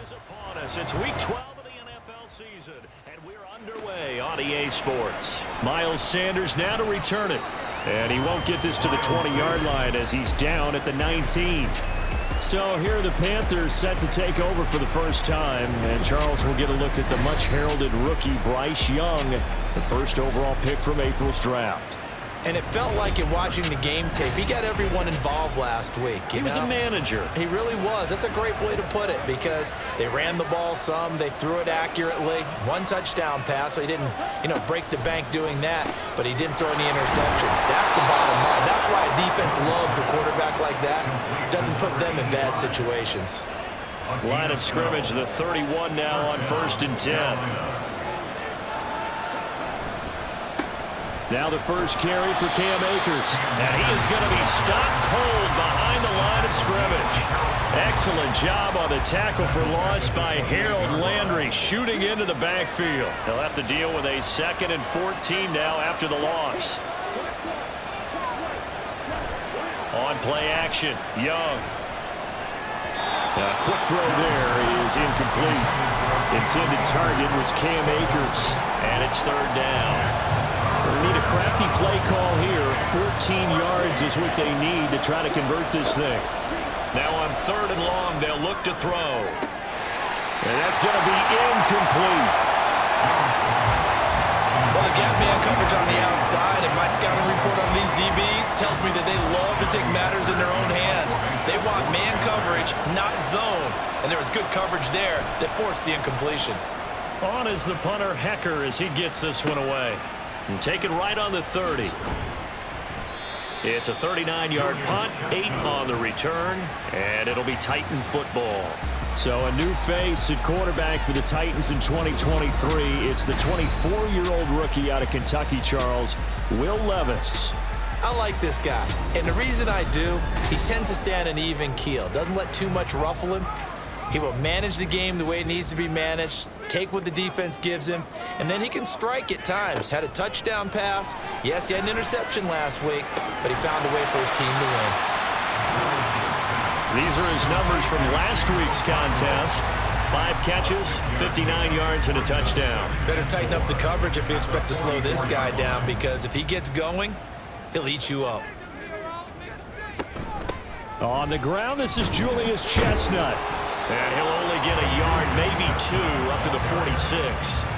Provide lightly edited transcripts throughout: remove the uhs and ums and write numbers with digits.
is upon us. It's week 12 of the NFL season, and we're underway on EA Sports. Miles Sanders now to return it. And he won't get this to the 20-yard line as he's down at the 19. So here are the Panthers set to take over for the first time. And Charles will get a look at the much-heralded rookie Bryce Young, the first overall pick from April's draft. And it felt like it watching the game tape. He got everyone involved last week. He was a manager. He really was. That's a great way to put it because they ran the ball some. They threw it accurately. One touchdown pass, so he didn't, break the bank doing that, but he didn't throw any interceptions. That's the bottom line. That's why a defense loves a quarterback like that. Doesn't put them in bad situations. Line of scrimmage, the 31 now on 1st and 10. Now the first carry for Cam Akers. And he is going to be stopped cold behind the line of scrimmage. Excellent job on the tackle for loss by Harold Landry, shooting into the backfield. He'll have to deal with a 2nd and 14 now after the loss. On play action, Young. A quick throw there is incomplete. Intended target was Cam Akers, and it's 3rd down. They need a crafty play call here. 14 yards is what they need to try to convert this thing. Now on 3rd and long, they'll look to throw. And that's going to be incomplete. Well, they've got man coverage on the outside, and my scouting report on these DBs tells me that they love to take matters in their own hands. They want man coverage, not zone. And there was good coverage there that forced the incompletion. On is the punter, Hecker, as he gets this one away. And take it right on the 30. It's a 39-yard punt, 8 on the return, and it'll be Titan football. So a new face at quarterback for the Titans in 2023. It's the 24-year-old rookie out of Kentucky, Charles, Will Levis. I like this guy, and the reason I do, he tends to stay on an even keel. Doesn't let too much ruffle him. He will manage the game the way it needs to be managed, take what the defense gives him, and then he can strike at times. Had a touchdown pass. Yes, he had an interception last week, but he found a way for his team to win. These are his numbers from last week's contest. 5 catches, 59 yards, and a touchdown. Better tighten up the coverage if you expect to slow this guy down, because if he gets going, he'll eat you up. On the ground, this is Julius Chestnut. And he'll only get a yard, maybe 2, up to the 46.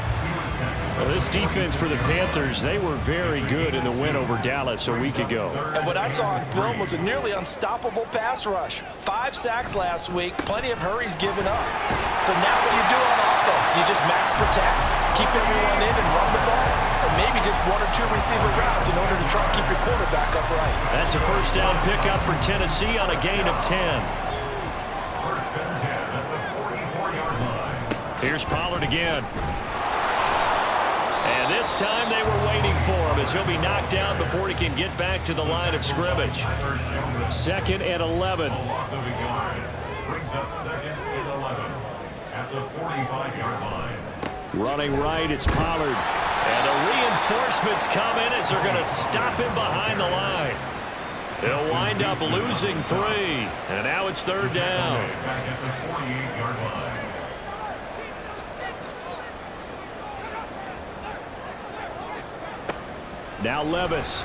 Well, this defense for the Panthers, they were very good in the win over Dallas a week ago. And what I saw on film was a nearly unstoppable pass rush. 5 sacks last week, plenty of hurries given up. So now what do you do on offense? You just max protect, keep everyone in and run the ball, or maybe just 1 or 2 receiver routes in order to try and keep your quarterback upright. That's a first down pickup for Tennessee on a gain of 10. Here's Pollard again. And this time they were waiting for him as he'll be knocked down before he can get back to the line of scrimmage. 2nd and 11. Brings up 2nd and 11 at the 45-yard line. Running right, it's Pollard. And the reinforcements come in as they're going to stop him behind the line. They'll wind up losing 3. And now it's 3rd down. Back at the 48-yard line. Now Levis.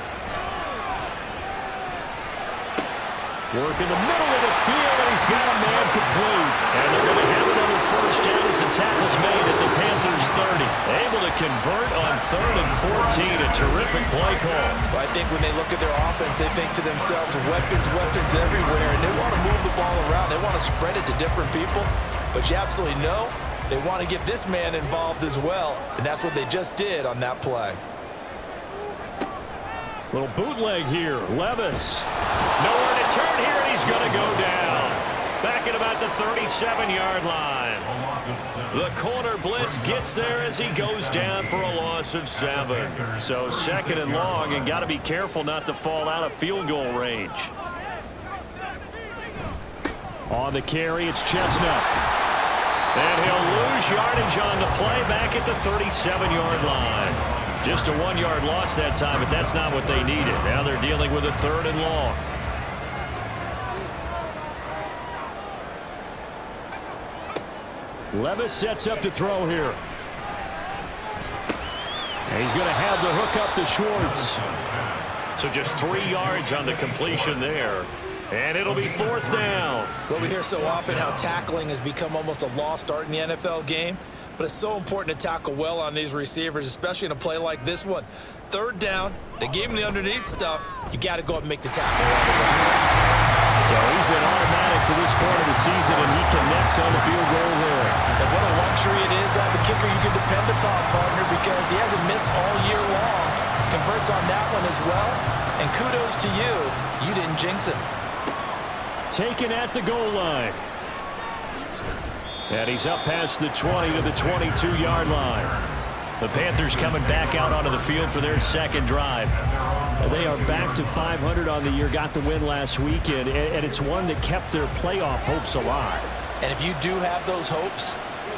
Work in the middle of the field, and he's got a man complete. And they're going to have another first down as the tackle's made at the Panthers 30. Able to convert on 3rd and 14. A terrific play call. Well, I think when they look at their offense, they think to themselves, weapons everywhere. And they want to move the ball around. They want to spread it to different people. But you absolutely know they want to get this man involved as well. And that's what they just did on that play. Little bootleg here. Levis. Nowhere to turn here, and he's going to go down. Back at about the 37-yard line. The corner blitz gets there as he goes down for a loss of 7. So 2nd and long, and got to be careful not to fall out of field goal range. On the carry, it's Chestnut. And he'll lose yardage on the play back at the 37-yard line. Just a 1-yard loss that time, but that's not what they needed. Now they're dealing with a 3rd and long. Levis sets up to throw here. And he's going to have the hook up to Schwartz. So just 3 yards on the completion there. And it'll be 4th down. Well, we hear so often how tackling has become almost a lost art in the NFL game. But it's so important to tackle well on these receivers, especially in a play like this one. 3rd down, they gave him the underneath stuff. You got to go up and make the tackle right away. So he's been automatic to this point of the season, and he connects on the field goal there. And what a luxury it is to have a kicker you can depend upon, partner, because he hasn't missed all year long. Converts on that one as well. And kudos to you. You didn't jinx him. Taken at the goal line. And he's up past the 20 to the 22-yard line. The Panthers coming back out onto the field for their 2nd drive. They are back to 500 on the year, got the win last weekend, and it's one that kept their playoff hopes alive. And if you do have those hopes,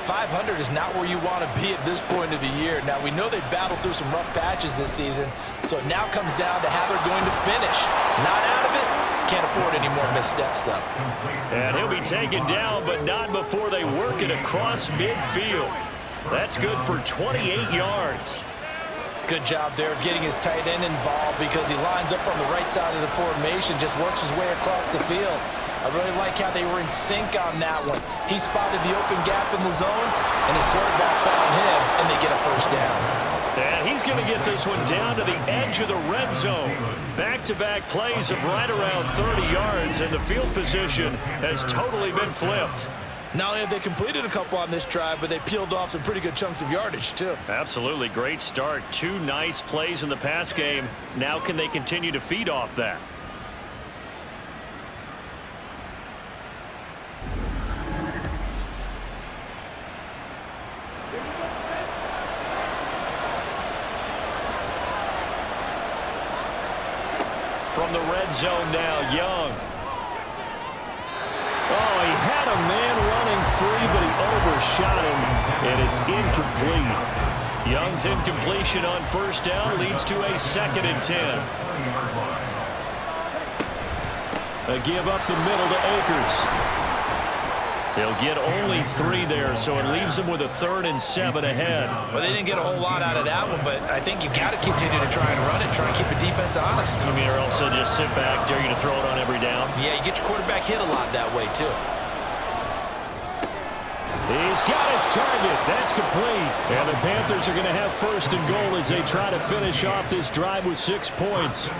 500 is not where you want to be at this point of the year. Now, we know they've battled through some rough patches this season, so it now comes down to how they're going to finish. Not out of it. Can't afford any more missteps, though. And he'll be taken down, but not before they work it across midfield. That's good for 28 yards. Good job there of getting his tight end involved because he lines up on the right side of the formation, just works his way across the field. I really like how they were in sync on that one. He spotted the open gap in the zone, and his quarterback found him, and they get a 1st down. And he's going to get this one down to the edge of the red zone. Back-to-back plays of right around 30 yards, and the field position has totally been flipped. Not only have they completed a couple on this drive, but they peeled off some pretty good chunks of yardage, too. Absolutely. Great start. 2 nice plays in the pass game. Now can they continue to feed off that? From the red zone now, Young. Oh, he had a man running free, but he overshot him, and it's incomplete. Young's incompletion on 1st down leads to a 2nd and 10. A give up the middle to Akers. They'll get only 3 there, so it leaves them with a 3rd and 7 ahead. Well, they didn't get a whole lot out of that one, but I think you've got to continue to try and run it, try and keep the defense honest. I mean, or also just sit back, dare you to throw it on every down. Yeah, you get your quarterback hit a lot that way, too. He's got his target. That's complete. And the Panthers are going to have 1st and goal as they try to finish off this drive with 6 points.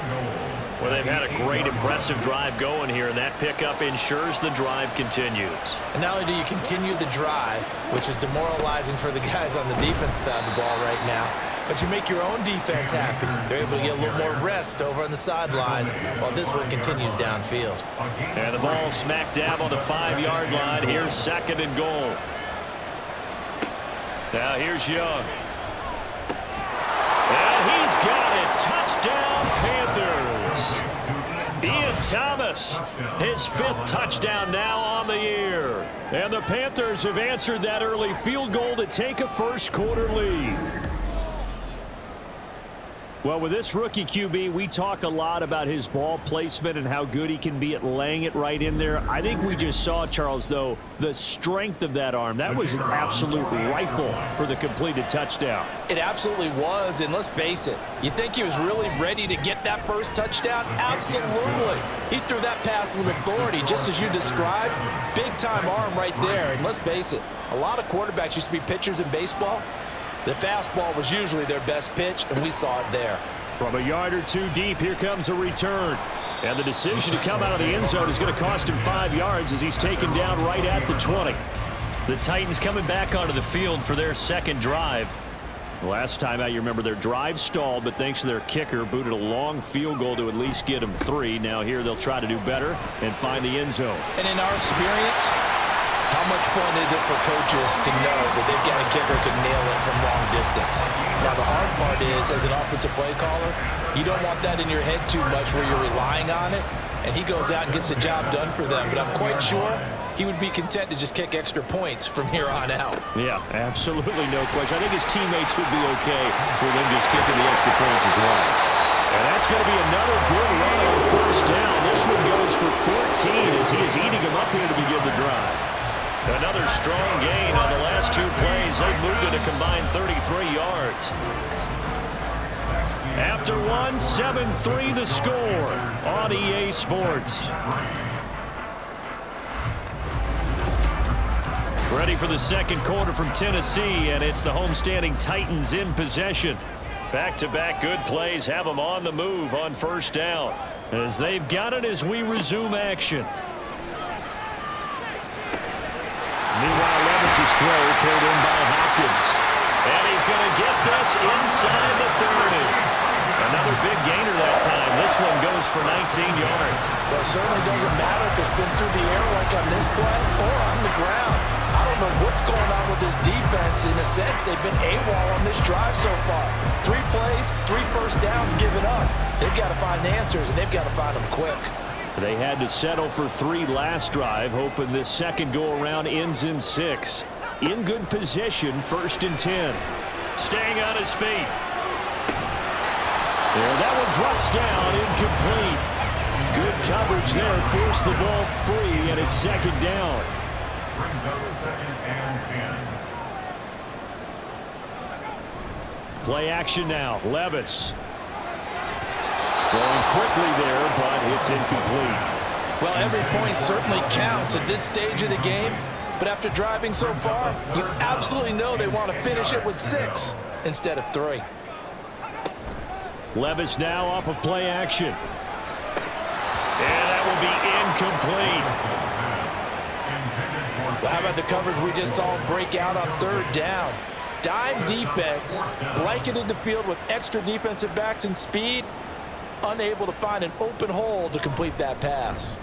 Well, they've had a great, impressive drive going here, and that pickup ensures the drive continues. And not only do you continue the drive, which is demoralizing for the guys on the defense side of the ball right now, but you make your own defense happy. They're able to get a little more rest over on the sidelines while this one continues downfield. And the ball smack dab on the 5-yard line. Here's 2nd and goal. Now here's Young. And he's got it. Touchdown, Panthers. Ian Thomas, his 5th touchdown now on the year. And the Panthers have answered that early field goal to take a 1st quarter lead. Well, with this rookie QB, we talk a lot about his ball placement and how good he can be at laying it right in there. I think we just saw, Charles, though, the strength of that arm. That was an absolute rifle for the completed touchdown. It absolutely was, and let's face it, you think he was really ready to get that 1st touchdown? Absolutely. He threw that pass with authority, just as you described. Big-time arm right there, and let's face it, a lot of quarterbacks used to be pitchers in baseball. The fastball was usually their best pitch, and we saw it there. From a yard or 2 deep, here comes a return. And the decision to come out of the end zone is going to cost him 5 yards as he's taken down right at the 20. The Titans coming back onto the field for their 2nd drive. Last time out, you remember their drive stalled, but thanks to their kicker, booted a long field goal to at least get them 3. Now here they'll try to do better and find the end zone. And in our experience, how much fun is it for coaches to know that they've got a kicker who can nail it from long distance? Now, the hard part is, as an offensive play caller, you don't want that in your head too much where you're relying on it, and he goes out and gets the job done for them. But I'm quite sure he would be content to just kick extra points from here on out. Yeah, absolutely no question. I think his teammates would be okay with him just kicking the extra points as well. And that's going to be another good run on 1st down. This one goes for 14 as he is eating him up here to begin the drive. Another strong gain on the last plays, they've moved it a combined 33 yards. After one, 7-3 the score on EA Sports. Ready for the second quarter from Tennessee, and it's the homestanding Titans in possession. Back-to-back good plays have them on the move on first down, as they've got it as we resume action. Meanwhile, Levis's throw pulled in by Hopkins. And he's going to get this inside the 30. Another big gainer that time. This one goes for 19 yards. Well, it certainly doesn't matter if it's been through the air like on this play or on the ground. I don't know what's going on with this defense. In a sense, they've been AWOL on this drive so far. 3 plays, 3 first downs given up. They've got to find the answers, and they've got to find them quick. They had to settle for 3 last drive, hoping this second go-around ends in 6. In good position, 1st and 10. Staying on his feet. And that one drops down, incomplete. Good coverage there, forced the ball free, and it's 2nd down. Brings up 2nd and 10. Play action now, Levis. Going quickly there, but it's incomplete. Well, every point certainly counts at this stage of the game, but after driving so far, you absolutely know they want to finish it with 6 instead of 3. Levis now off of play action. And that will be incomplete. Well, how about the coverage we just saw break out on 3rd down? Dime defense, blanketed the field with extra defensive backs and speed, unable to find an open hole to complete that pass.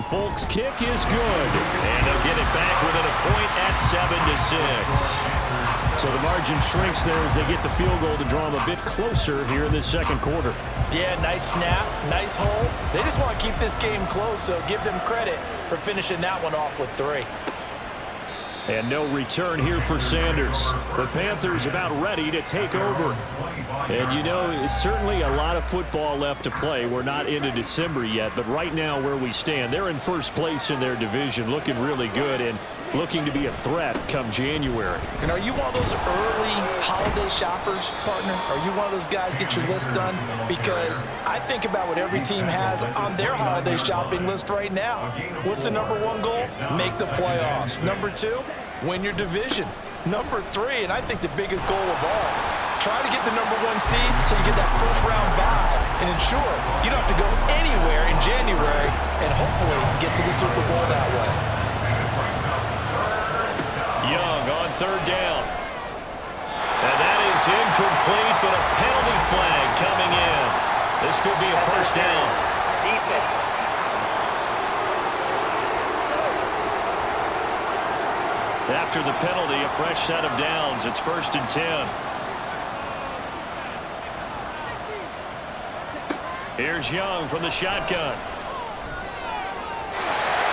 Folk's kick is good, and they'll get it back within a point at 7-6. So the margin shrinks there as they get the field goal to draw them a bit closer here in this second quarter. Yeah, nice snap, nice hole. They just want to keep this game close, so give them credit for finishing that one off with 3. And no return here for Sanders. The Panthers about ready to take over. And you know, it's certainly a lot of football left to play. We're not into December yet, but right now where we stand, they're in first place in their division, looking really good and looking to be a threat come January. And are you one of those early holiday shoppers, partner? Are you one of those guys get your list done? Because I think about what every team has on their holiday shopping list right now. What's the number 1 goal? Make the playoffs. Number 2, win your division. Number 3, and I think the biggest goal of all, try to get the number 1 seed so you get that first round bye and ensure you don't have to go anywhere in January and hopefully get to the Super Bowl that way. Young on 3rd down. And that is incomplete, but a penalty flag coming in. This could be a first down. After the penalty, a fresh set of downs. It's 1st and 10. Here's Young from the shotgun.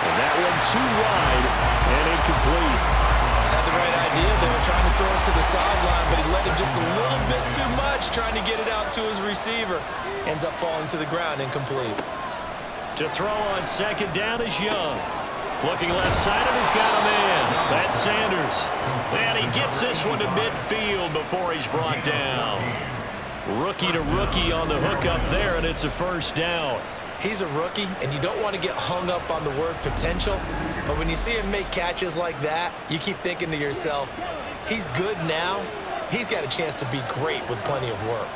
And that one too wide and incomplete. Had the right idea. They were trying to throw it to the sideline, but he let him just a little bit too much, trying to get it out to his receiver. Ends up falling to the ground, incomplete. To throw on 2nd down is Young. Looking left side of he's got a man. That's Sanders. And he gets this one to midfield before he's brought down. Rookie to rookie on the hook up there, and it's a first down. He's a rookie, and you don't want to get hung up on the word potential. But when you see him make catches like that, you keep thinking to yourself, he's good now. He's got a chance to be great with plenty of work.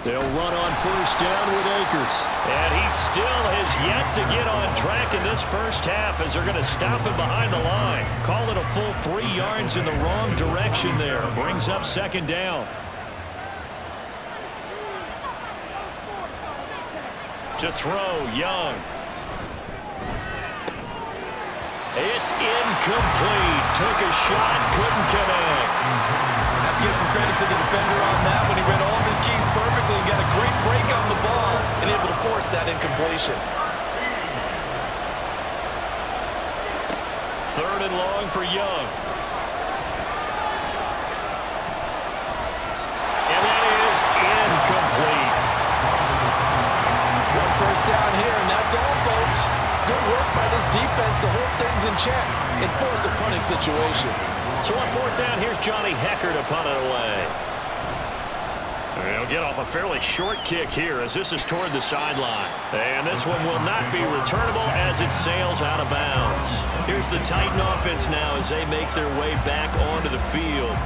They'll run on first down with Akers. And he still has yet to get on track in this first half as they're going to stop him behind the line. Call it a full 3 yards in the wrong direction there. Brings up 2nd down. To throw, Young. It's incomplete. Took a shot, couldn't connect. Have to give some credit to the defender on that when he read all of his keys perfectly and got a great break on the ball and able to force that incompletion. 3rd and long for Young. And that is incomplete. One first down here, and that's all, folks. Good work by this defense to hold things in check and force a punting situation. So on fourth down, here's Johnny Hecker to punt it away. They'll get off a fairly short kick here as this is toward the sideline. And this one will not be returnable as it sails out of bounds. Here's the Titan offense now as they make their way back onto the field.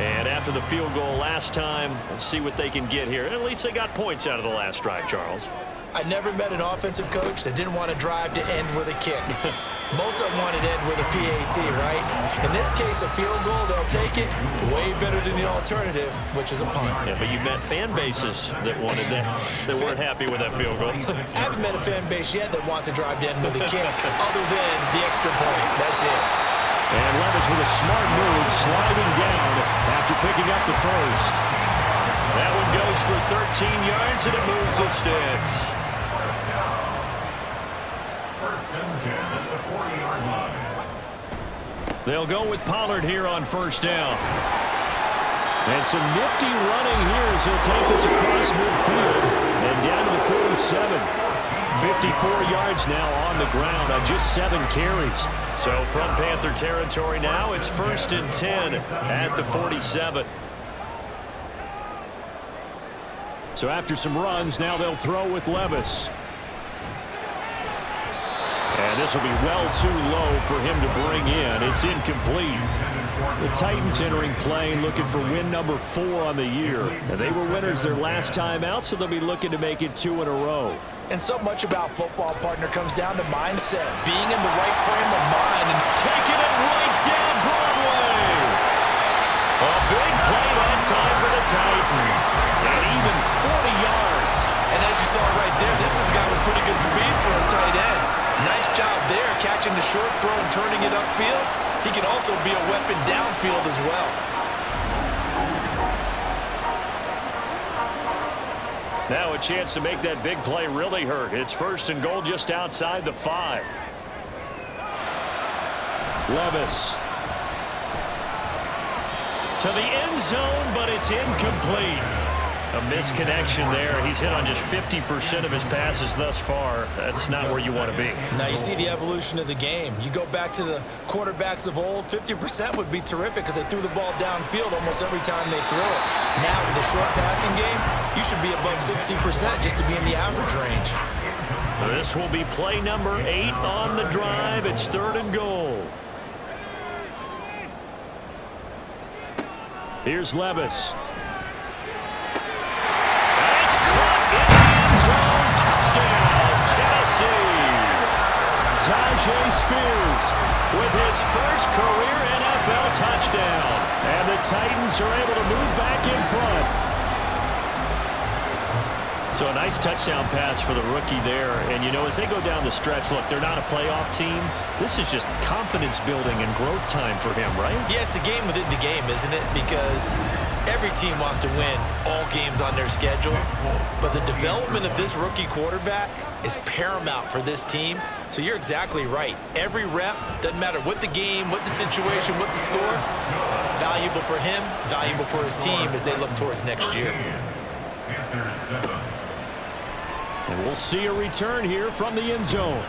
And after the field goal last time, let's see what they can get here. At least they got points out of the last drive, Charles. I never met an offensive coach that didn't want to drive to end with a kick. Most of them wanted to end with a PAT, right? In this case, a field goal, they'll take it. Way better than the alternative, which is a punt. Yeah, but you met fan bases that wanted that, that weren't happy with that field goal. I haven't met a fan base yet that wants to drive to end with a kick, other than the extra point. That's it. And Levis with a smart move, sliding down after picking up the first. That one goes for 13 yards, and it moves the sticks. They'll go with Pollard here on first down. And some nifty running here as he'll take this across midfield and down to the 47. 54 yards now on the ground on just 7 carries. So from Panther territory now, it's 1st and 10 at the 47. So after some runs, now they'll throw with Levis. And this will be well too low for him to bring in. It's incomplete. The Titans entering play looking for win number 4 on the year. And they were winners their last time out, so they'll be looking to make it 2 in a row. And so much about football, partner, comes down to mindset. Being in the right frame of mind and taking it right down Broadway. A big play that time for the Titans. And even 40 yards. And as you saw right there, this has got a pretty good speed for a tight end. Nice job there, catching the short throw and turning it upfield. He can also be a weapon downfield as well. Now a chance to make that big play really hurt. It's 1st and goal just outside the 5. Levis. To the end zone, but it's incomplete. A misconnection there. He's hit on just 50% of his passes thus far. That's not where you want to be. Now you see the evolution of the game. You go back to the quarterbacks of old, 50% would be terrific because they threw the ball downfield almost every time they threw it. Now with the short passing game, you should be above 60% just to be in the average range. This will be play number 8 on the drive. It's 3rd and goal. Here's Levis. Tajay Spears with his first career NFL touchdown. And the Titans are able to move back in front. So a nice touchdown pass for the rookie there. And, you know, as they go down the stretch, look, they're not a playoff team. This is just confidence building and growth time for him, right? Yeah, it's a game within the game, isn't it? Because every team wants to win all games on their schedule. But the development of this rookie quarterback is paramount for this team. So you're exactly right. Every rep, doesn't matter what the game, what the situation, what the score, valuable for him, valuable for his team as they look towards next year. And we'll see a return here from the end zone.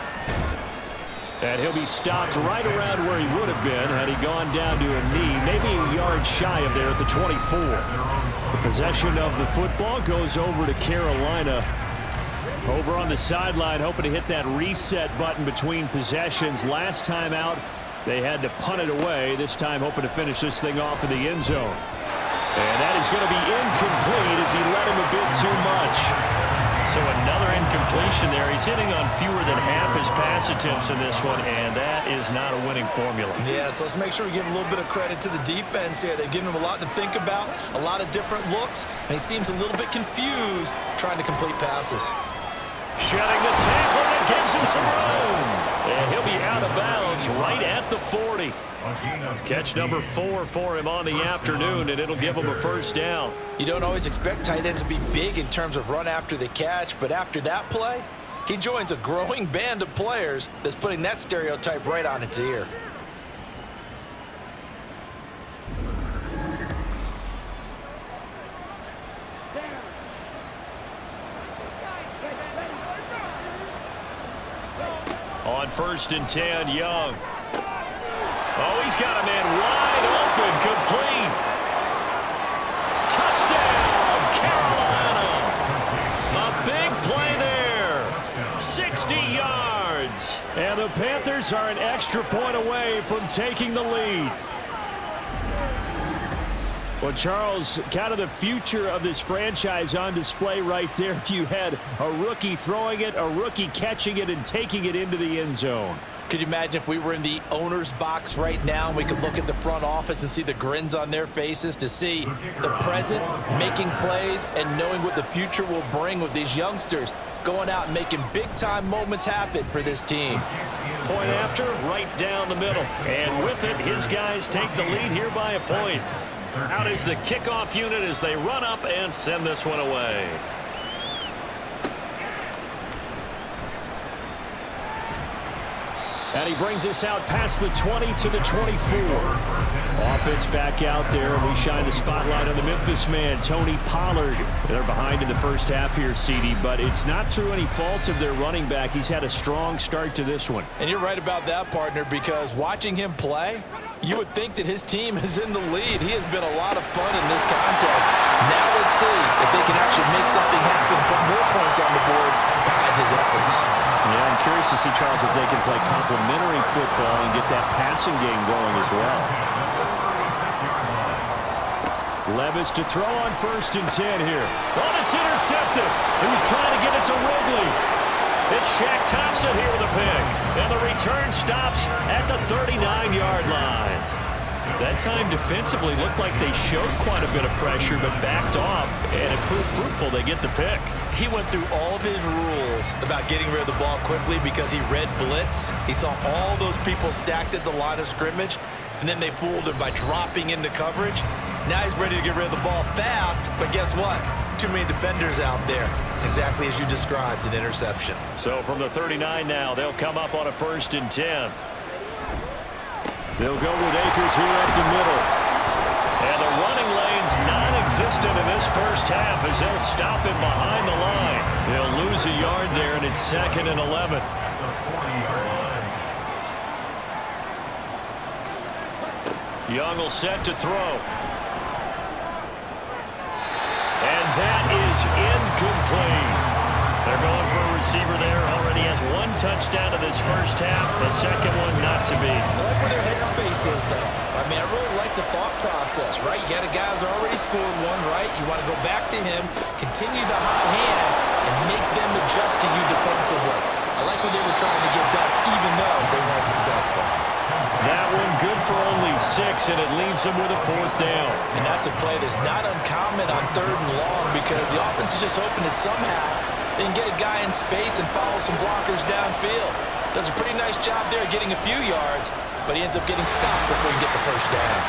And he'll be stopped right around where he would have been had he gone down to a knee, maybe a yard shy of there at the 24. The possession of the football goes over to Carolina. Over on the sideline, hoping to hit that reset button between possessions. Last time out, they had to punt it away. This time hoping to finish this thing off in the end zone. And that is going to be incomplete as he let him a bit too much. So another incompletion there. He's hitting on fewer than half his pass attempts in this one, and that is not a winning formula. Yeah, so let's make sure we give a little bit of credit to the defense here. They've given him a lot to think about, a lot of different looks, and he seems a little bit confused trying to complete passes. Shedding the tackle that gives him some room. And he'll be out of bounds right at the 40. Catch number 4 for him on the afternoon, and it'll give him a first down. You don't always expect tight ends to be big in terms of run after the catch, but after that play, he joins a growing band of players that's putting that stereotype right on its ear. first and 10, Young. Oh, he's got a man wide open, complete. Touchdown, Carolina. A big play there. 60 yards. And the Panthers are an extra point away from taking the lead. Well, Charles, kind of the future of this franchise on display right there. You had a rookie throwing it, a rookie catching it, and taking it into the end zone. Could you imagine if we were in the owner's box right now and we could look at the front office and see the grins on their faces, to see the present making plays and knowing what the future will bring with these youngsters going out and making big-time moments happen for this team. Point after, right down the middle. And with it, his guys take the lead here by a point. Out is the kickoff unit as they run up and send this one away. And he brings us out past the 20 to the 24. Offense back out there, and we shine the spotlight on the Memphis man, Tony Pollard. They're behind in the first half here, CD, but it's not through any fault of their running back. He's had a strong start to this one. And you're right about that, partner, because watching him play, you would think that his team is in the lead. He has been a lot of fun in this contest. Now let's see if they can actually make something happen, put more points on the board behind his efforts. Yeah, I'm curious to see, Charles, if they can play complementary football and get that passing game going as well. Levis to throw on first and 10 here. Oh, it's intercepted. He was trying to get it to Wrigley. It's Shaq Thompson here with a pick. And the return stops at the 39-yard line. That time defensively looked like they showed quite a bit of pressure but backed off, and it proved fruitful. They get the pick. He went through all of his rules about getting rid of the ball quickly because he read blitz. He saw all those people stacked at the line of scrimmage, and then they fooled him by dropping into coverage. Now he's ready to get rid of the ball fast, but guess what? Too many defenders out there. Exactly as you described, an interception. So from the 39 now, they'll come up on a first and 10. They'll go with Akers here up the middle. And the running lane's non-existent in this first half as they'll stop him behind the line. They'll lose a yard there, and it's 2nd and 11. Young will set to throw. And that is incomplete. They're going for a receiver there. Already has one touchdown in this first half. The second one not to be. I like where their headspace is, though. I mean, I really like the thought process, right? You got a guy who's already scored one, right? You want to go back to him, continue the hot hand, and make them adjust to you defensively. I like what they were trying to get done, even though they weren't successful. That one good for only 6, and it leaves them with a 4th down. And that's a play that's not uncommon on 3rd and long because the offense is just hoping that somehow they can get a guy in space and follow some blockers downfield. Does a pretty nice job there getting a few yards, but he ends up getting stopped before he can get the first down.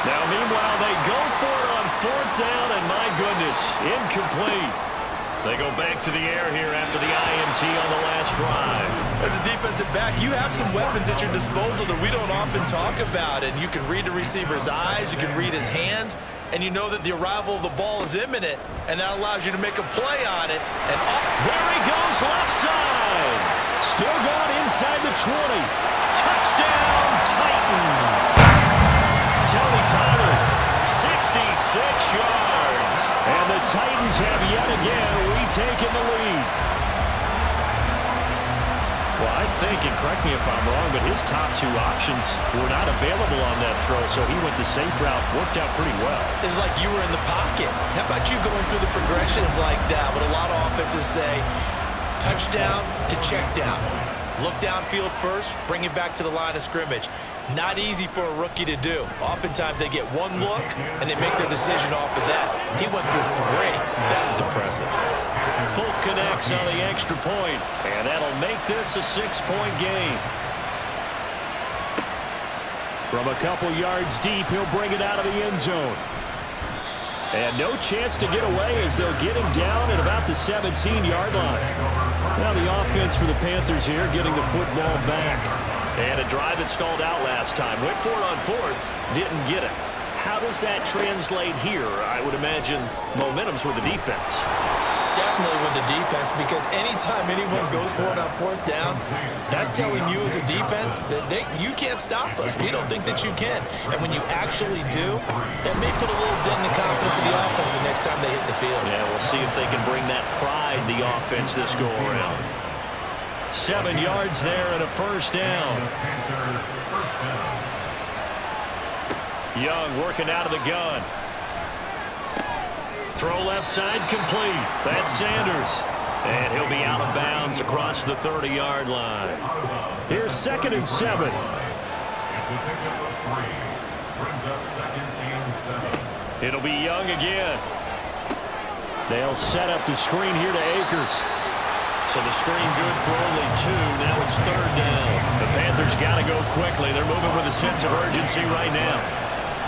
Now, meanwhile, they go for it on 4th down, and my goodness, incomplete. They go back to the air here after the INT on the last drive. As a defensive back, you have some weapons at your disposal that we don't often talk about, and you can read the receiver's eyes, you can read his hands, and you know that the arrival of the ball is imminent, and that allows you to make a play on it. And there he goes, left side. Still going inside the 20. Touchdown, Titans. Tony Pollard, 66 yards. And the Titans have yet again retaken the lead. Well, I think, and correct me if I'm wrong, but his top 2 options were not available on that throw, so he went the safe route, worked out pretty well. It was like you were in the pocket. How about you going through the progressions like that? What a lot of offenses say, touchdown to check down. Look downfield first, bring it back to the line of scrimmage. Not easy for a rookie to do. Oftentimes they get one look and they make their decision off of that. He went through 3. That was impressive. Folk connects on the extra point, and that'll make this a 6-point game. From a couple yards deep, he'll bring it out of the end zone. And no chance to get away as they'll get him down at about the 17-yard line. Now the offense for the Panthers here getting the football back. And a drive that stalled out last time. Went for it on 4th. Didn't get it. how does that translate here? I would imagine momentum's with the defense. Definitely with the defense, because anytime anyone goes for it on fourth down, that's telling you as a defense that you can't stop us. We don't think that you can. And when you actually do, that may put a little dent in the confidence of the offense the next time they hit the field. Yeah, we'll see if they can bring that pride in the offense this go-around. 7 yards there and a first down. Young working out of the gun. Throw left side complete. That's Sanders. And he'll be out of bounds across the 30-yard line. Here's 2nd and 7. It's a pickup of 3. Brings up 2nd and 7. It'll be Young again. They'll set up the screen here to Akers. So the screen good for only 2. Now it's 3rd down. The Panthers got to go quickly. They're moving with a sense of urgency right now.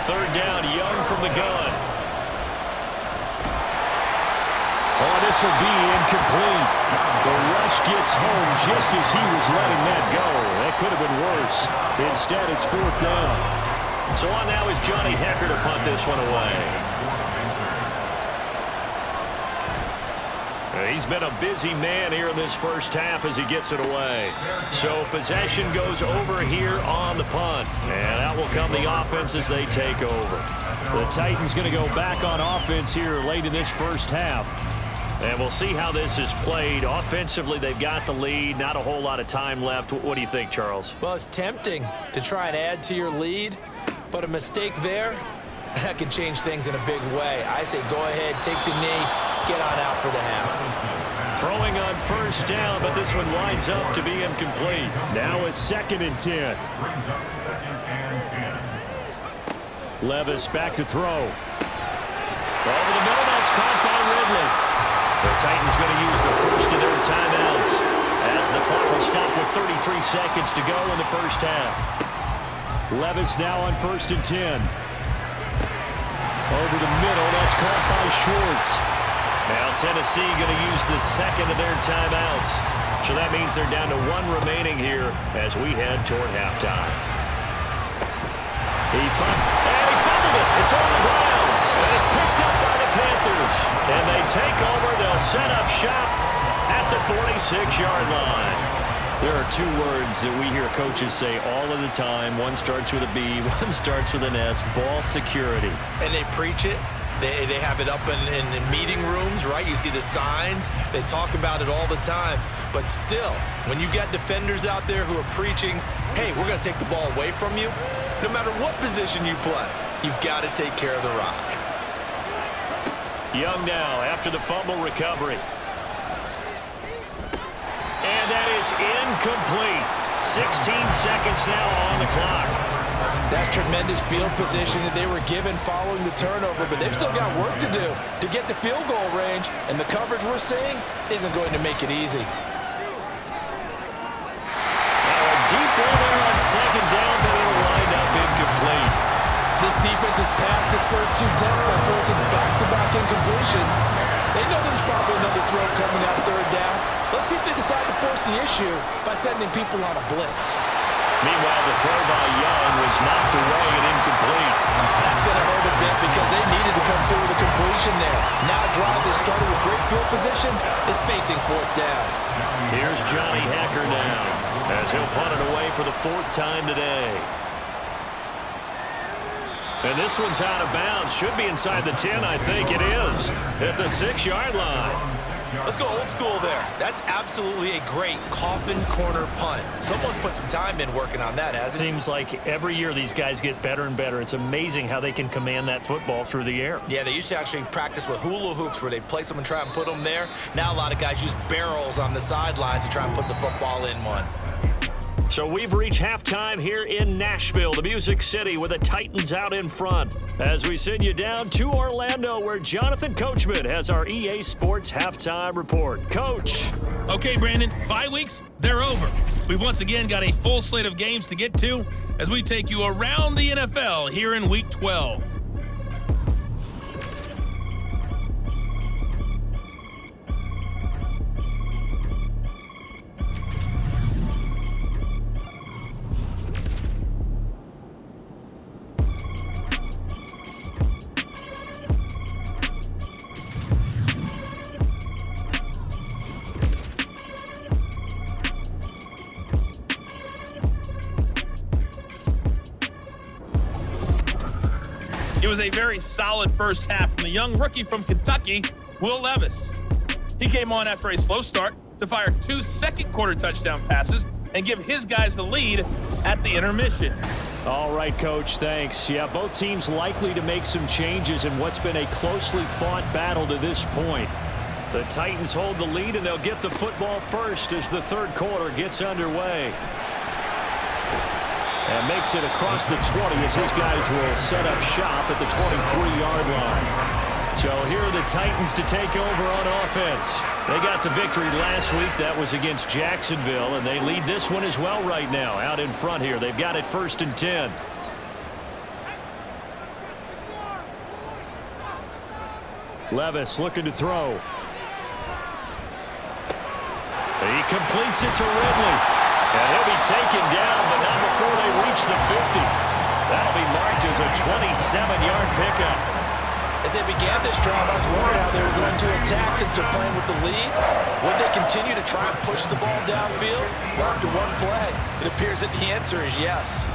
3rd down, Young from the gun. Oh, this will be incomplete. The rush gets home just as he was letting that go. That could have been worse. Instead, it's 4th down. So on now is Johnny Hecker to punt this one away. He's been a busy man here in this first half as he gets it away. So possession goes over here on the punt. And out will come the offense as they take over. The Titans going to go back on offense here late in this first half. And we'll see how this is played. Offensively, they've got the lead. Not a whole lot of time left. What do you think, Charles? Well, it's tempting to try and add to your lead, but a mistake there, that could change things in a big way. I say go ahead, take the knee, get on out for the half. Throwing on first down, but this one winds up to be incomplete. Now it's 2nd and 10. Brings up 2nd and 10. Levis back to throw. Over the middle, that's caught by Ridley. The Titans going to use the first of their timeouts as the clock will stop with 33 seconds to go in the first half. Levis now on 1st and 10. Over the middle, that's caught by Schwartz. Now Tennessee going to use the second of their timeouts. So that means they're down to 1 remaining here as we head toward halftime. He fumbled it. It's on the ground. And it's picked up by the Panthers. And they take over. They'll set up shop at the 46-yard line. There are 2 words that we hear coaches say all of the time. One starts with a B, one starts with an S. Ball security. And they preach it. They have it up in meeting rooms, right? You see the signs. They talk about it all the time. But still, when you got defenders out there who are preaching, hey, we're going to take the ball away from you, no matter what position you play, you've got to take care of the rock. Young now after the fumble recovery. And that is incomplete. 16 seconds now on the clock. That's tremendous field position that they were given following the turnover, but they've still got work to do to get the field goal range, and the coverage we're seeing isn't going to make it easy. Now a deep ball there on 2nd down, but it'll wind up incomplete. This defense has passed its first 2 tests by forcing back-to-back incompletions. They know there's probably another throw coming out 3rd down. Let's see if they decide to force the issue by sending people on a blitz. Meanwhile, the throw by Young was knocked away and incomplete. That's going to hurt a bit because they needed to come through with a completion there. Now a drive that started with great field position is facing 4th down. Here's Johnny Hecker now as he'll punt it away for the 4th time today. And this one's out of bounds. Should be inside the 10, I think it is. At the 6-yard line. Let's go old school there. That's absolutely a great coffin corner punt. Someone's put some time in working on that, hasn't it? Seems like every year these guys get better and better. It's amazing how they can command that football through the air. Yeah, they used to actually practice with hula hoops where they place them and try and put them there. Now a lot of guys use barrels on the sidelines to try and put the football in one. So we've reached halftime here in Nashville, the Music City, with the Titans out in front. As we send you down to Orlando, where Jonathan Coachman has our EA Sports halftime report. Coach. Okay, Brandon, bye weeks, they're over. We've once again got a full slate of games to get to as we take you around the NFL here in Week 12. It was a very solid first half from the young rookie from Kentucky, Will Levis. He came on after a slow start to fire 2 second-quarter touchdown passes and give his guys the lead at the intermission. All right, Coach, thanks. Yeah, both teams likely to make some changes in what's been a closely fought battle to this point. The Titans hold the lead, and they'll get the football first as the third quarter gets underway. And makes it across the 20 as his guys will set up shop at the 23-yard line. So here are the Titans to take over on offense. They got the victory last week. That was against Jacksonville, and they lead this one as well right now out in front here. They've got it 1st and 10. Levis looking to throw. He completes it to Ridley. And he'll be taken down, but not before they reach the 50. That'll be marked as a 27-yard pickup. As they began this drive, I was wondering how they were going to attack since they're playing with the lead. Would they continue to try and push the ball downfield? Well, after one play, it appears that the answer is yes.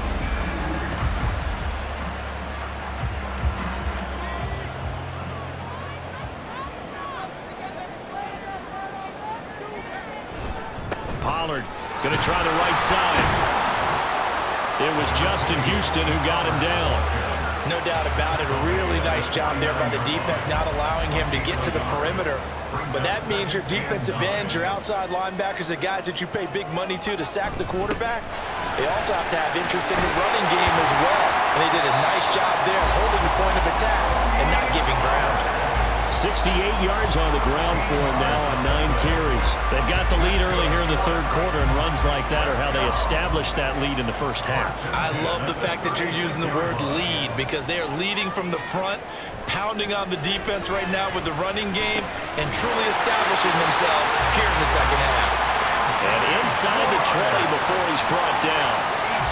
Pollard going to try the right side. It was Justin Houston who got him down. No doubt about it. A really nice job there by the defense, not allowing him to get to the perimeter. But that means your defensive ends, your outside linebackers, the guys that you pay big money to sack the quarterback, they also have to have interest in the running game as well. And they did a nice job there holding the point of attack and not giving ground. 68 yards on the ground for him now on 9 carries. They've got the lead early here in the third quarter, and runs like that are how they established that lead in the first half. I love the fact that you're using the word lead because they are leading from the front, pounding on the defense right now with the running game, and truly establishing themselves here in the second half. And inside the 20 before he's brought down.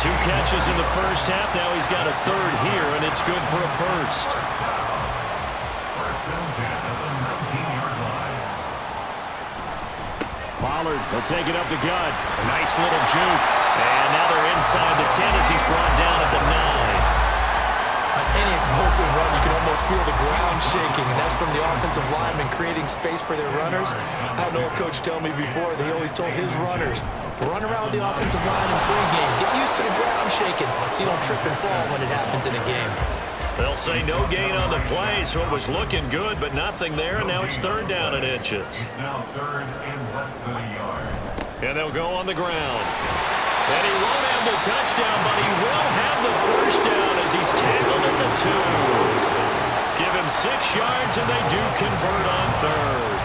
2 catches in the first half. Now he's got a third here, and it's good for a first. Pollard will take it up the gut. A nice little juke. And now they're inside the 10 as he's brought down at the 9. On any explosive run, you can almost feel the ground shaking, and that's from the offensive linemen creating space for their runners. I had an old coach tell me before that he always told his runners, run around with the offensive line in pregame. Get used to the ground shaking so you don't trip and fall when it happens in a game. They'll say no gain on the play, so it was looking good, but nothing there, and now it's 3rd down and inches. It's now 3rd and less than a yard. And they'll go on the ground. And he won't have the touchdown, but he will have the first down as he's tackled at the 2. Give him 6 yards, and they do convert on 3rd.